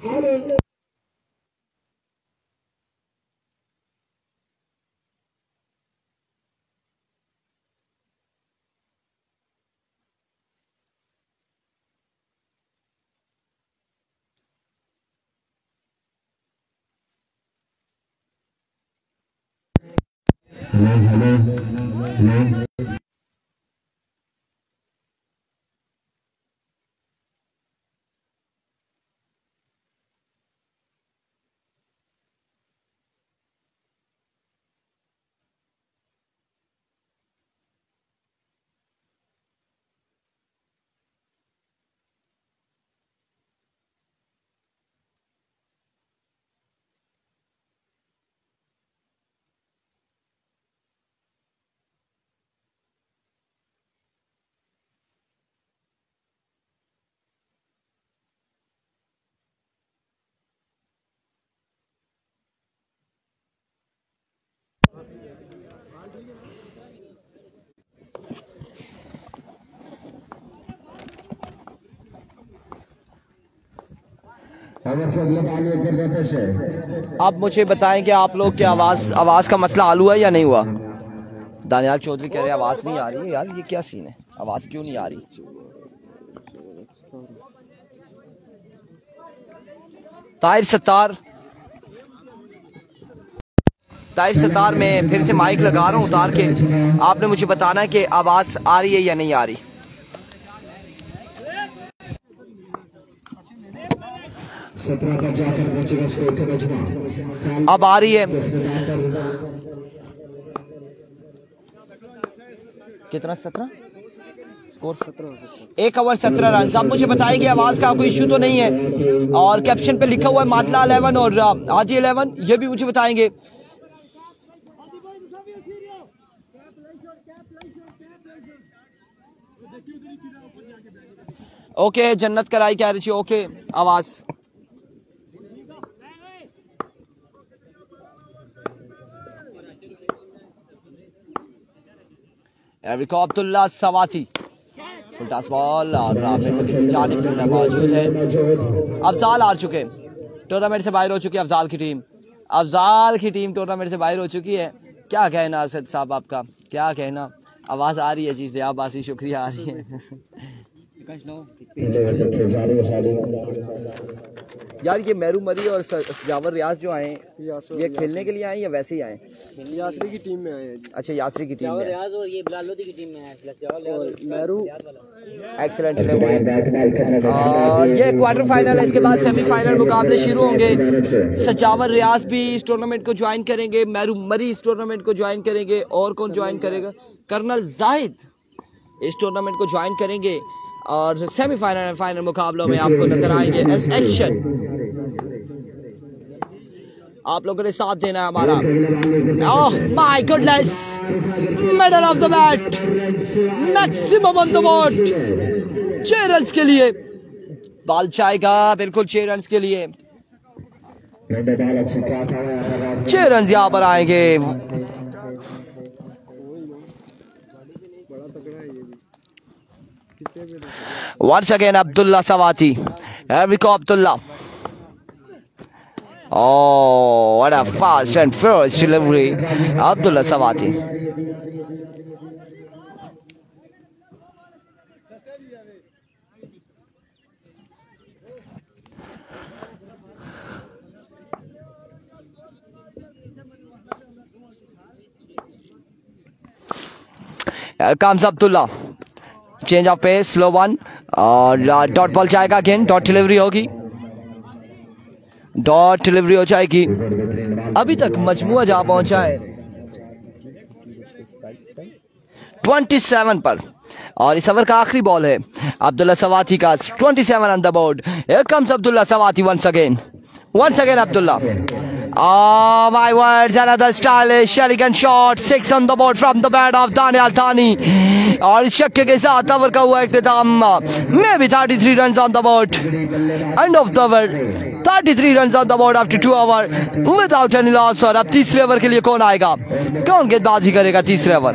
Hello. अब मुझे बताएं कि आप लोग की आवाज का मसला हल हुआ है या नहीं हुआ। दानियाल चौधरी कह रहे आवाज नहीं आ रही है। यार ये क्या सीन है, आवाज क्यों नहीं आ रही? ताहिर सत्तार में फिर से माइक लगा रहा हूँ उतार के। आपने मुझे बताना है कि आवाज आ रही है या नहीं आ रही। अब आ रही है। कितना? 17 स्कोर 1 ओवर 17 रन। आप मुझे बताएंगे आवाज का कोई इशू तो नहीं है। और कैप्शन पे लिखा हुआ है मातला 11 और हाजी 11, ये भी मुझे बताएंगे। ओके, जन्नत कराई कह रही थी। ओके, आवाज अब्दुल्ला सवाती फुल टॉस बॉल और जाने फील्डर मौजूद है। अफजाल आ चुके, टूर्नामेंट से बाहर हो चुकी है अफजाल की टीम। अफजाल की टीम टूर्नामेंट से बाहर हो चुकी है। क्या कहना असद साहब आपका, क्या कहना? आवाज आ रही है जी? जया बासी शुक्रिया, आ रही है। यार ये मेरू मरी और सजावर रियाज जो आए, ये खेलने के लिए आए या वैसे ही आए? यासरी की टीम में आए हैं। अच्छा, यासरी की टीम में। रियाज और ये बिलाल लोधी की टीम में आए। मेरू एक्सीलेंट। ये क्वार्टर फाइनल है, इसके बाद सेमीफाइनल मुकाबले शुरू होंगे। सजावर रियाज भी इस टूर्नामेंट को ज्वाइन करेंगे, मेरू मरी इस टूर्नामेंट को ज्वाइन करेंगे। और कौन ज्वाइन करेगा? कर्नल जाहिद इस टूर्नामेंट को ज्वाइन करेंगे। और सेमीफाइनल और फाइनल मुकाबलों में आपको नजर आएंगे एक्शन। आप लोगों ने साथ देना है हमारा। Oh my goodness, middle of the bat, maximum on the board. 6 run के लिए बॉल जाएगा, बिल्कुल 6 रन के लिए 6 रन यहां पर आएंगे। Once again Abdullah Sawati. Here we go Abdullah. Oh, what a fast and furious delivery. Abdullah Sawati. Here comes Abdullah. Change of pace, slow one और डॉट बॉल जाएगा। अगेन डॉट डिलीवरी होगी, dot delivery हो जाएगी। अभी तक मजमुआ जहां पहुंचा है 27 पर और इस ओवर का आखिरी बॉल है अब्दुल्ला सवाती का। 27 on the board. Here comes Abdullah Sawati once again Abdullah. Oh my words, another stylish elegant shot, 6 on the board from the bat of Danial Thani. और इस छक्के के साथ ओवर का हुआ इख्तिताम। में भी 33 run on the board. End of the over 33 run on the board after 2 over without any loss. और अब तीसरे ओवर के लिए कौन आएगा, कौन गेंदबाजी करेगा तीसरे ओवर?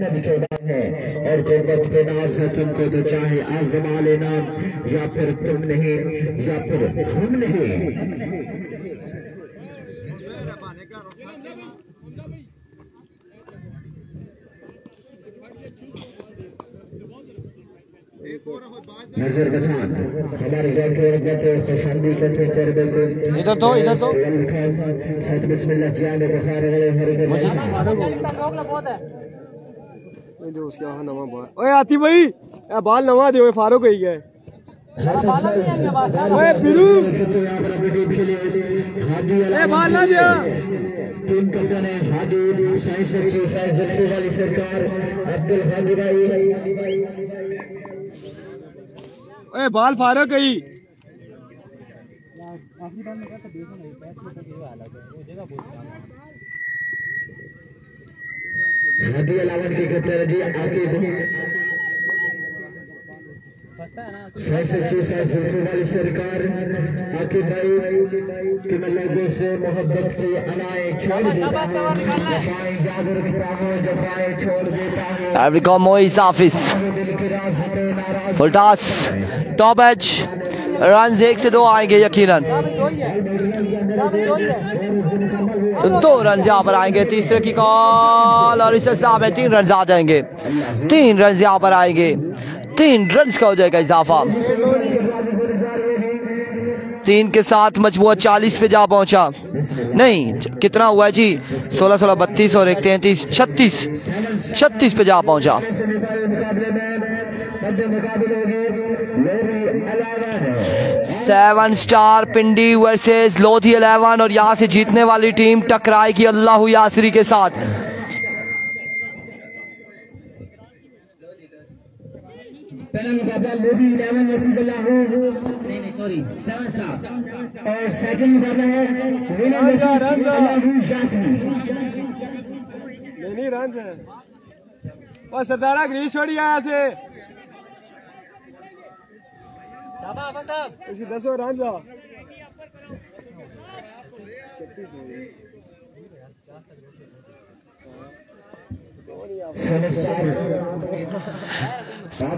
अपना दिखेदार है और गुर्बत पे नाज है तुमको तो चाहे आजमा लेना या फिर तुम नहीं या फिर हम नहीं। नजर बचान हमारे घर के रगत खुशामदी करते कर बिल्कुल इधर तो सद बिस्मिल्लाह जाने बुखार जो उसके वहां नवा बाल ओए आती भाई ए बाल नवा दे ओए फारूक ही है ओए बिरू ए बाल ना दे टीम कैप्टन है हादी साइंस अच्छी साइंस जुल्फी वाली सरकार अब्दुल हादी भाई। ओए बाल फारूक ही हादी अलावन के कैप्टन जी आकिब साइंस अच्छी साइंस जुल्फी वाली सरकार आकिब भाई कि मैं लोगों से मोहब्बत की अनाएं छोड़ देता हूँ जफाएं याद रखता हूँ जफाएं छोड़ देता हूँ। Here we go, Moise Hafiz. Full toss, top edge, runs 1 से 2 आएंगे यकीनन। 2 रन यहाँ पर आएंगे, तीसरे की कॉल और इस हिसाब में 3 रन आ जाएंगे। 3 रन यहाँ पर आएंगे, 3 रन का हो जाएगा इजाफा। 3 के साथ मजबूत 40 पे जा पहुंचा। नहीं, कितना हुआ है जी? 16 16 32 और 1 33 36 पे जा पहुंचा। 7 स्टार पिंडी वर्सेस लोधी 11 और यहां से जीतने वाली टीम टकराएगी अल्लाहु यासरी के साथ। पहला मुकाबला लोधी 11 वर्सेस अल्लाहु 7 स्टार और सेकंड मुकाबला है विनर वर्सेस अल्लाहु यासरी। नहीं रन है और सरदारा ग्रीस छोड़ी आया से इसी 10 रन जा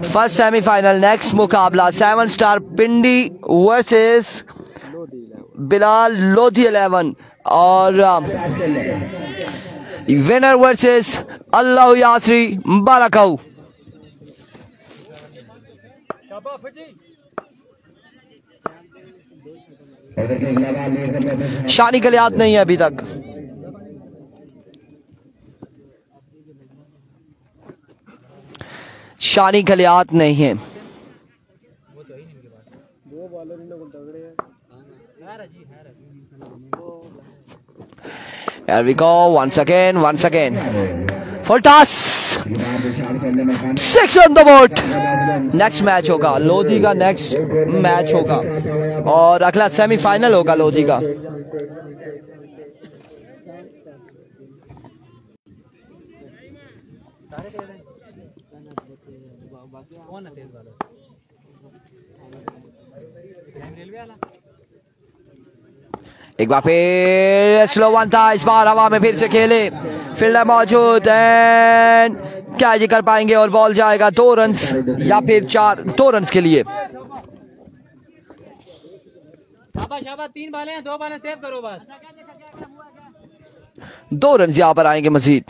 फर्स्ट सेमीफाइनल नेक्स्ट मुकाबला 7 स्टार पिंडी वर्सेस बिलाल लोधी 11 और विनर वर्सेस अल्लाहु यासरी बालाकाऊ। शानी गलियात नहीं है अभी तक। शानी गलियात नहीं है। Here we go once again. Full toss. 6 on the board. Next match होगा लोधी का, नेक्स्ट मैच होगा और अगला सेमीफाइनल होगा लोधी का। एक बार फिर स्लो वन था, इस बार हवा में फिर से खेले, फील्डर मौजूद एंड क्या जी कर पाएंगे और बॉल जाएगा 2 रन या फिर 2 रन के लिए। शाबाश 3 बालें हैं, 2 बालें सेव करो बस। 2 रन यहाँ पर आएंगे मजीद।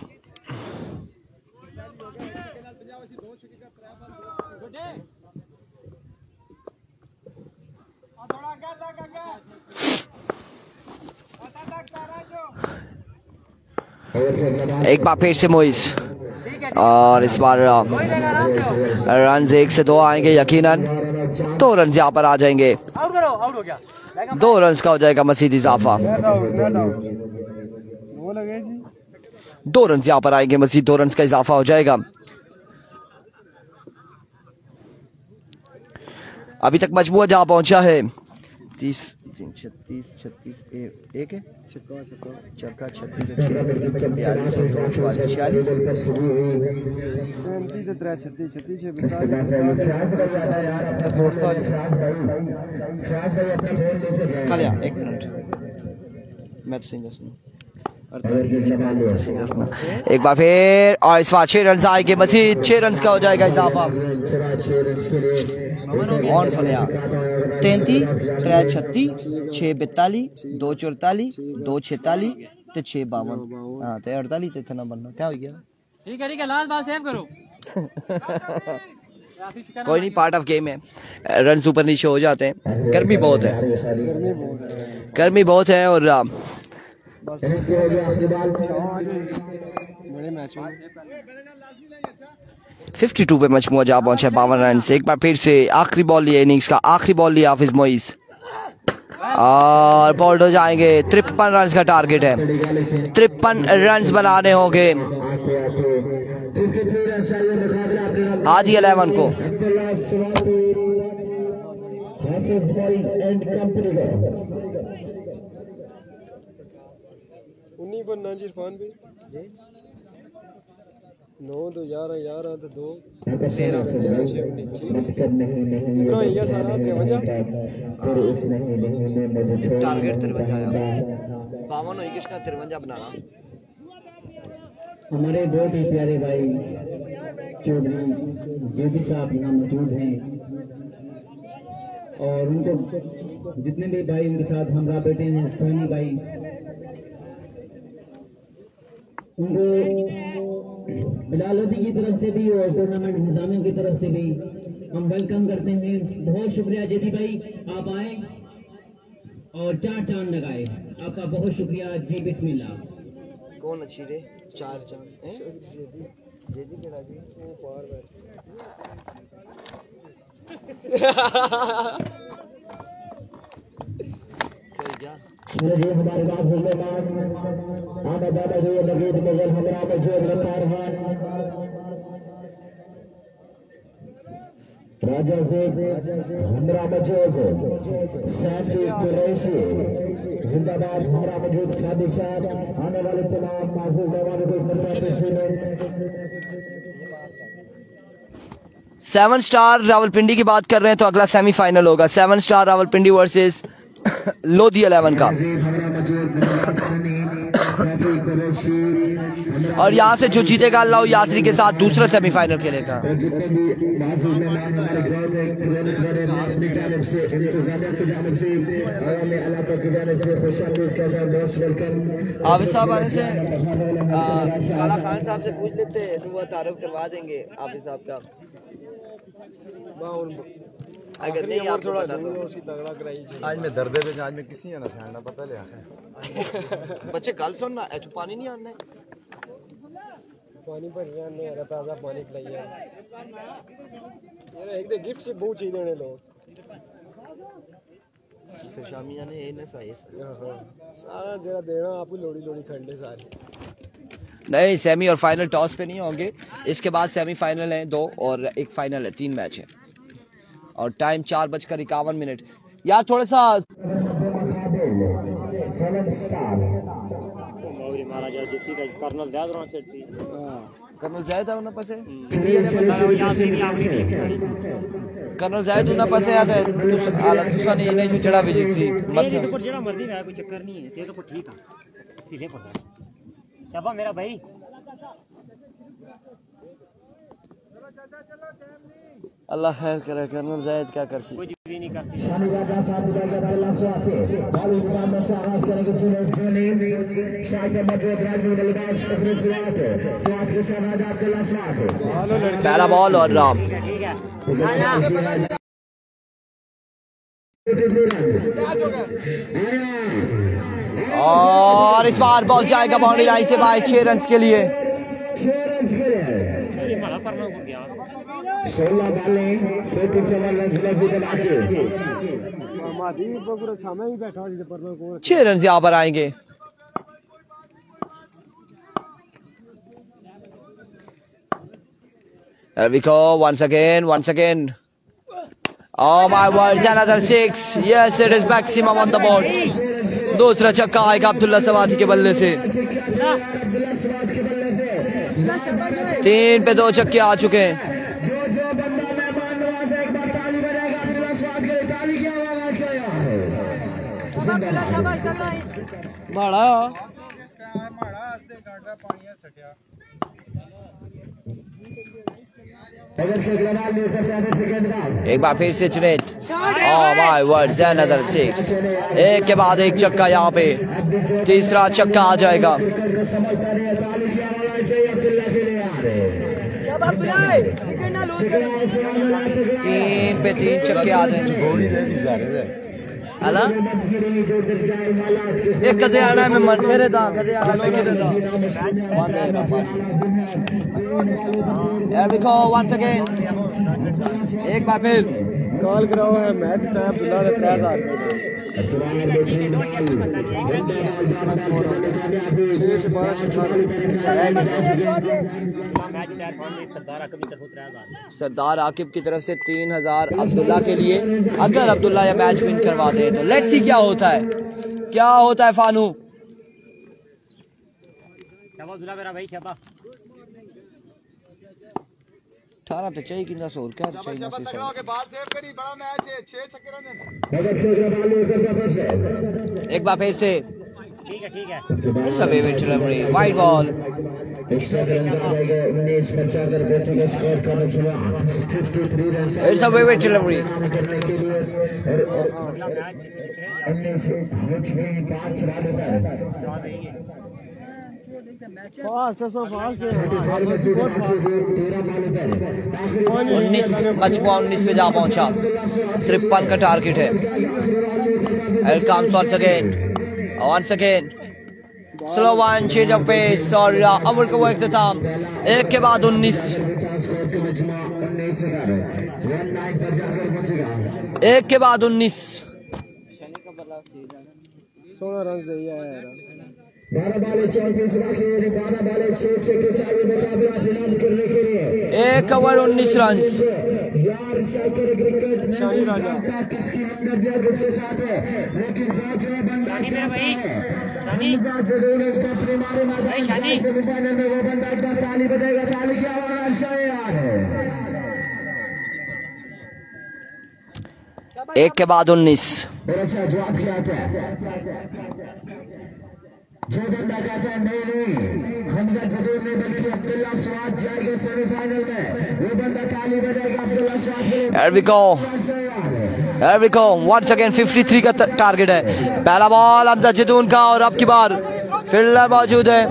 एक बार फिर से मोइस और इस बार रन 1 से 2 आएंगे यकीनन। 2 रन यहाँ पर आ जाएंगे। आउट हो गया। 2 रन का हो जाएगा मजीद इजाफा। 2 रन यहाँ पर आएंगे मजीद, 2 रन का इजाफा हो जाएगा। अभी तक मजबूर जहाँ पहुंचा है 30 36 36 एक है चक्का 36 एक बार फिर और इस बार 6 रन आएंगे मजीद 6 रन का हो जाएगा इजाफा। कौन सुने यार 33 3 36 6 42 2 44 2 46 ते 6 52 हाँ ते 48 ते इतना बनना क्या हो गया। ठीक है लास्ट बाल सेव करो। कोई नहीं पार्ट ऑफ गेम है रन ऊपर नीचे हो जाते हैं। गर्मी बहुत है और 52 पे मजमूआ जा पहुंचा 52 रन से। एक बार फिर से आखिरी बॉल लिया इनिंग्स का आखिरी बॉल लिया हाफिज मोइस और बॉल्ड हो जाएंगे। 53 रन का टारगेट है 53 रन बनाने होंगे आदि 11 को। उन्हीं पर नाजी इरफान भी 9 2 11 11 तो 2 13 13 6 19 सारा 53 टारगेट 53 आया 52 होगी किसका 53 बनाना। हमारे बहुत ही प्यारे भाई चौधरी जेबी साहब यहाँ मौजूद हैं और उनको जितने भी भाई उनके साथ हमरा बैठे हैं सोनी भाई उनको बिलाल लोधी की तरफ से भी और टूर्नामेंट निजामियों की तरफ से भी हम वेलकम करते हैं। बहुत शुक्रिया जेदी भाई आप आए और 4 चांद लगाए आपका बहुत शुक्रिया जी बिस्मिल्लाह। कौन अच्छी रे 4 चांद जेदी के राजी वो पार जी हमारे पास आमद आमद हुए नगीद मुगल हमरा मजूद लतारहान राजा ज़ैद हमरा मजूद साथी कुरैशी जिंदाबाद हमरा मजूद शादी शाह आने वाले तमाम मासूम मेहमानों को पेशी में 7 स्टार रावलपिंडी की बात कर रहे हैं तो अगला सेमीफाइनल होगा 7 स्टार रावलपिंडी वर्सेस लोधी 11 का। और यहाँ से जो जीतेगा अल्लाह यासरी के साथ दूसरा सेमीफाइनल खेलेगा। आबिद साहब आने से काला खान साहब से पूछ लेते हैं तो वो तारुफ करवा देंगे आबिद साहब का। अगर नहीं आप थोड़ा बता दो आज मैं दर्दे पे आज मैं किसी ना सहना पता ले बच्चे गल सुनना ऐ पानी नहीं आना पानी भर ने ताजा पानी पिलाइए यार एक दे गिफ्ट से बहुत चीज देने लोग फिर शामी जाने ये ना सही सारा जरा देना आप लोड़ी लोड़ी खंडे सारे नहीं सेमी और फाइनल टॉस पे नहीं होंगे। इसके बाद सेमीफाइनल है 2 और एक फाइनल है 3 मैच है और टाइम 4:51 यार थोड़ा सा कर्नल जायद है उन्हें पसे कर्नल जायद उन्हें पसे याद है तुसा ने इन्हें चढ़ा भी जिक्सी मत जेड़ा मर्जी है कोई चक्कर नहीं है ते तो ठीक है सीधे पकड़ शाबा मेरा भाई अल्लाह खैर करे कर्नल जायद क्या कर सी कोई भी नहीं करती पहला बॉल और राम और इस बार बॉल जाएगा बाउंड्री लाइन से बाहर 6 रन के लिए 16 बालें 47 रन बैठा 6 रन यहाँ पर आएंगे। There we go once again. Oh my word, another 6. Yes, it is maximum on the board. दूसरा छक्का आएगा अब्दुल्ला सवाती के बल्ले से 3 पे 2 छक्के आ चुके हैं। बड़ा एक बार फिर से Junaid, oh my word, another 6, एक के बाद एक छक्का, यहाँ पे तीसरा छक्का आ जाएगा। 3 पे 3 छक्के आ जाएंगे। अला एक कदे आना में मन फेरे था, कदे आना में किधर था। Here we go once again, एक बार फिर कॉल कराओ है मैच था अब्दुल्ला ने 3000 सरदार आकिब की तरफ से 3000 अब्दुल्ला के लिए, अगर अब्दुल्ला ये मैच विन करवा दे तो लेट्स सी क्या होता है, क्या होता है। फानू मेरा भाई 18 तो चाहिए कि ना सो क्या चाहिए ना से एक बार फिर से, ठीक है सभी delivery, wide ball, it's a very delivery. Fast है, फास्ट है। 19 पे जा पहुंचा, 53 का टारगेट है। once again slow one, change of pace और ओवर का वो इख्तिताम, एक के बाद 19, एक के बाद 19। 16 रन दिया है। 12 बाले 34 बाकी, 12 बाले 6 के चाहिए मुकाबला फिलहाल करने के लिए। 1 ओवर 19 रन। यार शाकिर क्रिकेट में नहीं जानता किसकी हमदर्दियां किसके साथ है, लेकिन जो बंदा चाहता है बंदा जरूर उसको अपने मारे मैदान से बिठाने में वो बंदा एक बार ताली बजाएगा। ताली की आवाज अच्छा है यार। 1 के बाद 19। और अच्छा जवाब क्या आता है, जो बंदा कहता है नहीं हमजा जरूर नहीं बल्कि अब्दुल्ला स्वाद जाएगा सेमीफाइनल में, वो बंदा ताली बजाएगा अब्दुल्ला स्वाद के लिए। Here we go once again, 53 का टारगेट है। पहला बॉल हमजा जदून का और अब की बार फील्डर मौजूद है,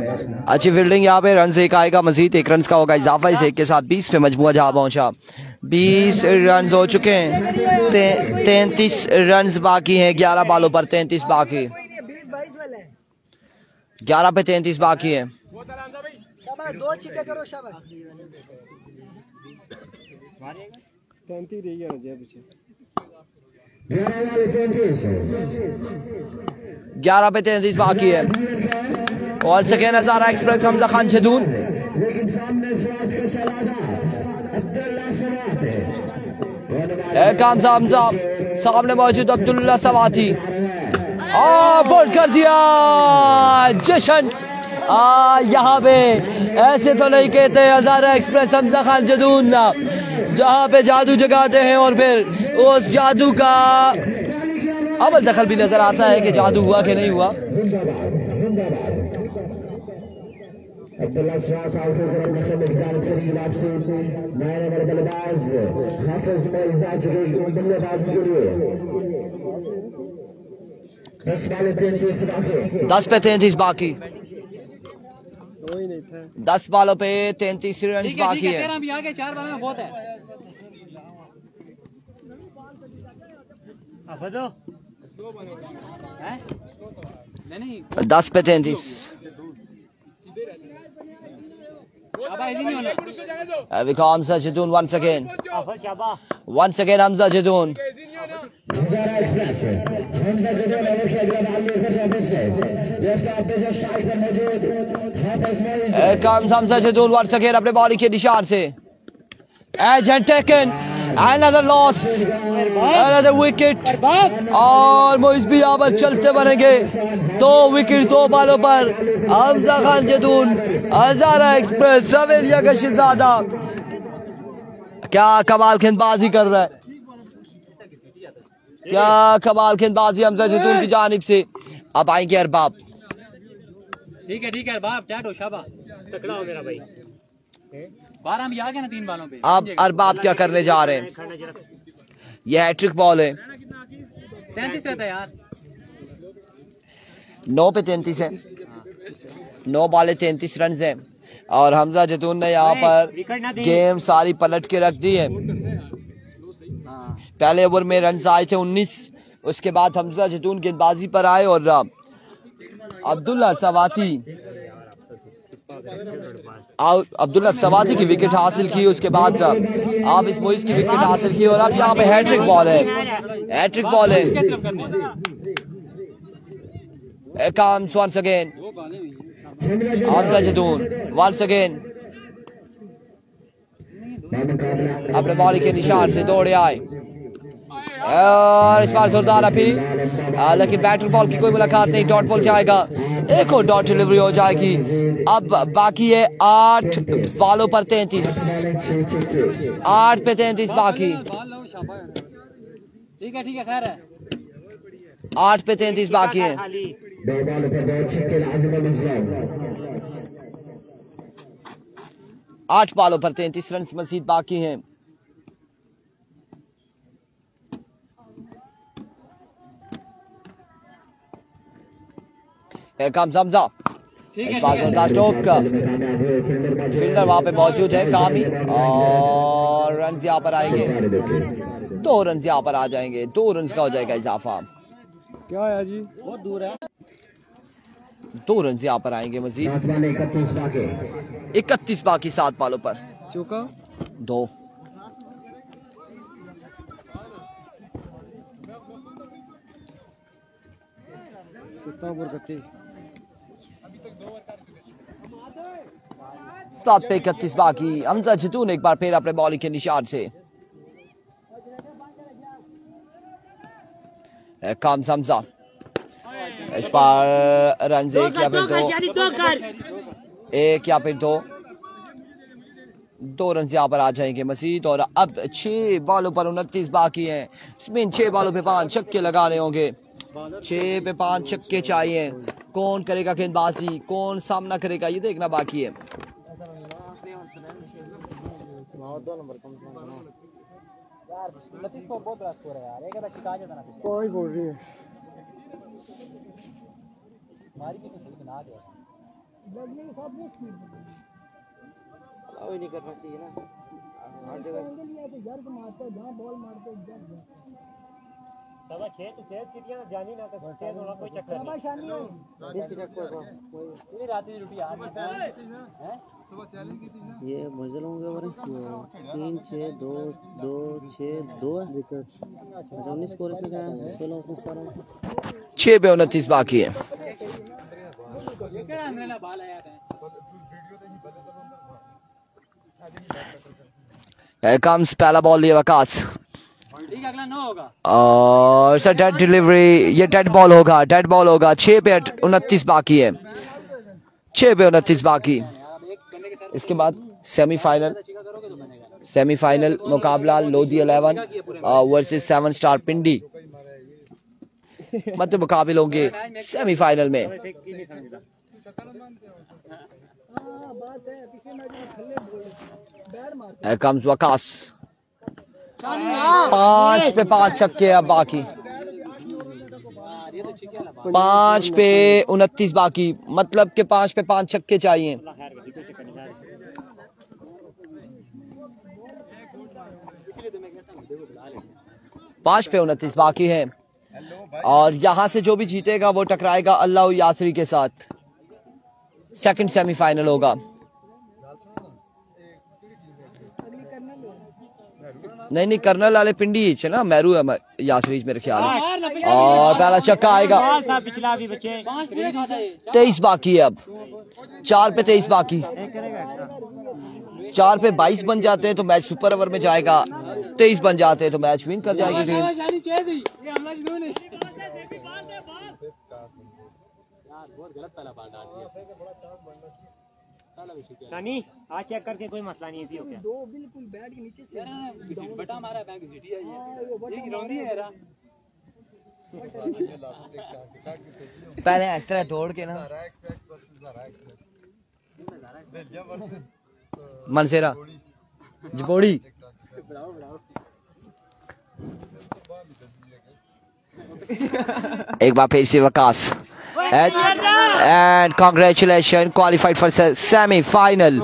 अच्छी फील्डिंग, यहाँ पे रन एक आएगा, मजीद 1 रन का होगा इजाफा, इस एक के साथ 20 पे मजबूआ जहाँ पहुंचा। 20 रन हो चुके हैं, 33 रन बाकी हैं, 11 बॉलों पर 33 बाकी, 11 पे 33 बाकी है। 33 रह गया ना पीछे। 11 पे 33 बाकी है। और सेकेंड हजारा एक्सप्रेस हमजा खान जदून, लेकिन सामने स्वाद का सलादा अब्दुल्ला स्वाद हमजा सामने मौजूद अब्दुल्ला सवाती, बोल्ड कर दिया जशन। यहाँ पे ऐसे तो नहीं कहते हजारा एक्सप्रेस हमजा खान जदून ना, जहाँ पे जादू जगाते हैं और फिर उस जादू का अमल दखल भी नजर आता है कि जादू हुआ कि नहीं हुआ। अब्दुल्ला स्वाद आउट होकर मखमल करीब आपसे नए नंबर बल्लेबाज हाफिज मोइजा जगह बल्लेबाज के लिए 10 बाले 33 बाकी, 10 पे 33 बाकी, कोई नहीं था। 10 बालों पे 33 रन बाकी है। 4 बालों में बहुत है। 10 पे 33। Hamza Jadun once again. Once again Hamza Jadun. Here comes Hamza Jadun once again अपने बॉलिंग के निशान से। Edge and taken. Another loss. Another wicket. और मोइज भी यहाँ पर चलते बनेंगे। 2 विकेट 2 बालों पर हमजा खान जदून, हजारा एक्सप्रेस सवेलिया का शहजादा क्या कमाल गेंदबाजी कर रहा है, क्या कमाल गेंदबाजी हमजा जदून की जानिब से। अब आएंगे अरबाब, ठीक है बाप टाइट हो शाबा तकड़ा हो मेरा भाई 12 में आ गया ना 3 बालों पे। अब अरबाब क्या करने जा रहे हैं? ये हैट्रिक बॉल है। 33 रहता है यार। 9 पे 33 है। 9 बाले 33 रन है। और हमजा जैतून ने यहाँ पर गेम सारी पलट के रख दी है। पहले ओवर में रन आए थे 19। उसके बाद हमजा जैतून गेंदबाजी पर आए और अब्दुल्ला सवाती की विकेट हासिल की। उसके बाद आप इस मोइस की विकेट हासिल की और अब यहाँ पे हैट्रिक बॉल है। हैट्रिक बॉल है। comes once again हमजा जैतून once again अपने बॉल के निशान से दौड़े आए और इस बार जोरदार अपील, लेकिन बैटर बॉल की कोई मुलाकात नहीं। डॉट बॉल जाएगा, एक और डॉट डिलीवरी हो जाएगी। अब बाकी है 8 बॉलों पर 33। 8 पे 33 बाकी। ठीक है खैर है। 8 पे 33 बाकी है। 8 बॉलों पर 33 रन मजीद बाकी हैं। हमजा फील्डर वहां पे मौजूद है कामी और रन यहाँ पर आएंगे। 2 रन यहाँ पर आ जाएंगे। 2 रन का हो जाएगा इजाफा। क्या है जी? बहुत दूर है। 2 रन यहाँ पर आएंगे मजीद। 31 बाकी 7 बालों पर। चौका 2। ओवर 7 पे 31 बाकी। हमजा जैतून एक बार फिर अपने बॉलिंग के निशान से। काम हमजा इस बार रन 1 या फिर 2। 1 या फिर 2। 2 रन यहाँ पर आ जाएंगे मजीद। और अब 6 बॉलों पर 29 बाकी हैं। इसमें 6 बॉलों पे 5 छक्के लगाने होंगे। 6 पे 5 छक्के चाहिए। कौन करेगा गेंदबाजी, कौन सामना करेगा, ये देखना बाकी है। कोई बोल रही है नहीं करना चाहिए ना। हर जगह जानी ना कोई चक्कर ये मजल होंगे 3 6 2 2 6 2 विकेट। 19 स्कोर इसमें क्या है? 16 उसमें 17। 6 पे 29 बाकी है। कम्स पहला बॉल लिया वकास और सर डेड डिलीवरी। ये डेड बॉल होगा। 6 पे 29 बाकी है। 6 पे 29 बाकी। इसके बाद सेमीफाइनल मुकाबला लोधी 11 वर्सेस 7 स्टार पिंडी। मतलब मुकाबले होंगे सेमीफाइनल में। कम्स वकास 5 पे 5 छक्के अब बाकी। 5 पे 29 बाकी, मतलब के 5 पे 5 छक्के चाहिए। पांच पे 29 बाकी है और यहां से जो भी जीतेगा वो टकराएगा अल्लाह यासरी के साथ। सेकंड सेमीफाइनल होगा। नहीं कर्नल वाले पिंडी है ना, मैरू है यासरीज मेरे ख्याल है। और पहला छक्का आएगा। 23 बाकी है अब। 4 पे 23 बाकी। 4 पे 22 बन जाते हैं तो मैच सुपर ओवर में जाएगा। 23 बन जाते हैं तो मैच विन कर जाएगी टीम। नानी आज चेक करके कोई मसला नहीं है। दो बिल्कुल बैट के नीचे से बटा मारा बैग सीटी है ये गिरौंदी है यार। पहले इस तरह दौड़ के ना मनसेरा जपोड़ी। एक बार फिर से Waqas and congratulation qualified for semifinal.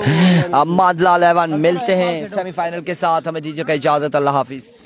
मादला 11 मिलते हैं सेमीफाइनल के साथ। हमें दीजिए इजाजत, अल्लाह हाफिज।